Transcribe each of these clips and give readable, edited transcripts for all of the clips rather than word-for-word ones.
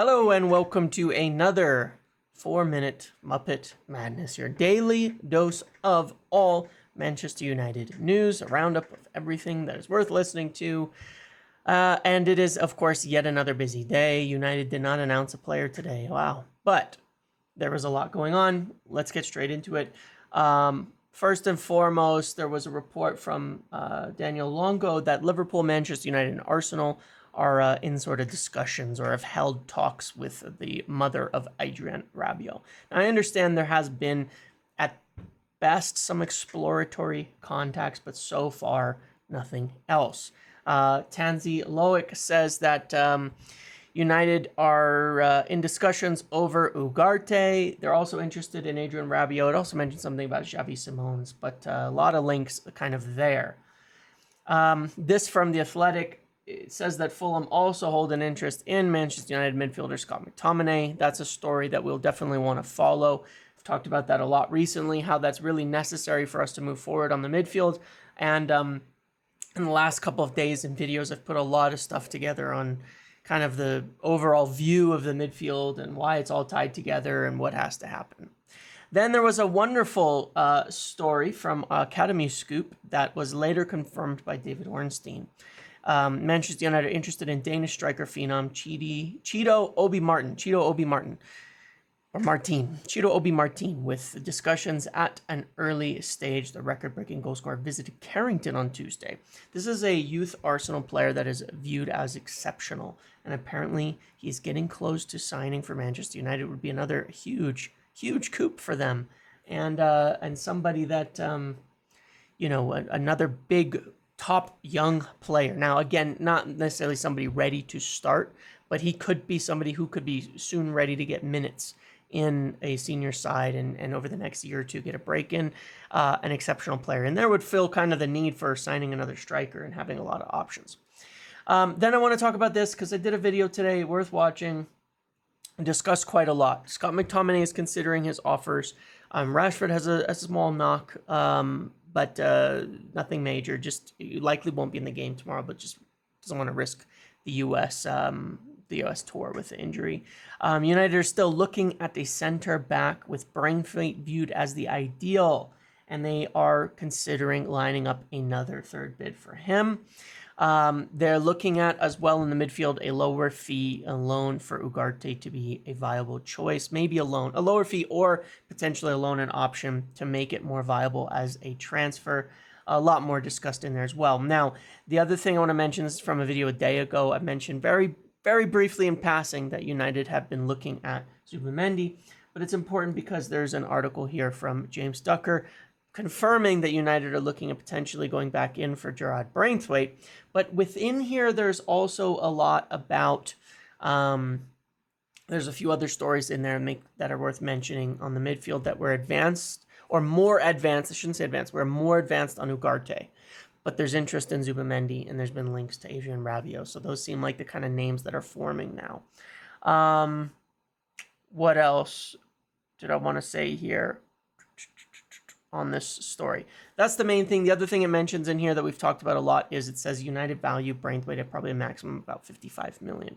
Hello and welcome to another 4-minute Muppet Madness, your daily dose of all Manchester United news, a roundup of everything that is worth listening to. And it is, of course, yet another busy day. United did not announce a player today. Wow. But there was a lot going on. Let's get straight into it. First and foremost, there was a report from Daniel Longo that Liverpool, Manchester United, and Arsenal are in sort of discussions or have held talks with the mother of Adrien Rabiot. Now, I understand there has been, at best, some exploratory contacts, but so far, nothing else. Tanzi Loic says that United are in discussions over Ugarte. They're also interested in Adrien Rabiot. It also mentioned something about Xavi Simons, but a lot of links kind of there. This from The Athletic. It says that Fulham also hold an interest in Manchester United midfielder Scott McTominay. That's a story that we'll definitely want to follow. I've talked about that a lot recently, how that's really necessary for us to move forward on the midfield. And in the last couple of days in videos, I've put a lot of stuff together on kind of the overall view of the midfield and why it's all tied together and what has to happen. Then there was a wonderful story from Academy Scoop that was later confirmed by David Ornstein. Manchester United are interested in Danish striker phenom Cheeto Obi Martin, with discussions at an early stage. The record-breaking goal scorer visited Carrington on Tuesday. This is a youth Arsenal player that is viewed as exceptional, and apparently he's getting close to signing for Manchester United. It would be another huge coup for them, and somebody that another big top young player. Now, again, not necessarily somebody ready to start, but he could be somebody who could be soon ready to get minutes in a senior side and over the next year or two get a break in, an exceptional player. And there would fill kind of the need for signing another striker and having a lot of options. Then I want to talk about this because I did a video today worth watching and discussed quite a lot. Scott McTominay is considering his offers. Rashford has a small knock, but nothing major. Just likely won't be in the game tomorrow, but just doesn't want to risk the U.S. Tour with the injury. United are still looking at a center back with Branthwaite viewed as the ideal, and they are considering lining up another third bid for him. They're looking at, as well in the midfield, a lower fee, a loan for Ugarte to be a viable choice. Maybe a lower fee, or potentially a loan, an option to make it more viable as a transfer. A lot more discussed in there as well. Now, the other thing I want to mention is from a video a day ago. I mentioned very, very briefly in passing that United have been looking at Zubimendi, but it's important because there's an article here from James Ducker confirming that United are looking at potentially going back in for Gerard Branthwaite. But within here, there's also a lot about, there's a few other stories in there that are worth mentioning on the midfield that were advanced, or more advanced, I shouldn't say advanced, we're more advanced on Ugarte. But there's interest in Zubimendi, and there's been links to Adrien Rabiot. So those seem like the kind of names that are forming now. What else did I want to say here on this story? That's the main thing. The other thing it mentions in here that we've talked about a lot is it says United value Branthwaite at probably a maximum of about £55 million.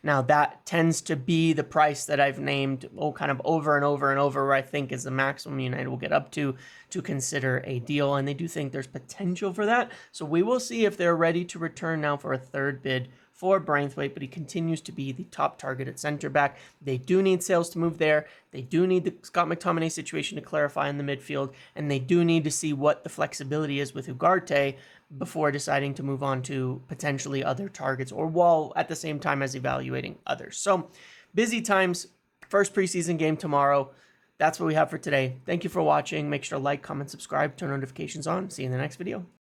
Now, that tends to be the price that I've named kind of over and over and over, where I think is the maximum United will get up to consider a deal. And they do think there's potential for that. So we will see if they're ready to return now for a third bid for Branthwaite, but he continues to be the top target at center back. They do need sales to move there. They do need the Scott McTominay situation to clarify in the midfield, and they do need to see what the flexibility is with Ugarte before deciding to move on to potentially other targets, or while at the same time as evaluating others. So busy times. First preseason game tomorrow. That's what we have for today. Thank you for watching. Make sure to like, comment, subscribe, turn notifications on. See you in the next video.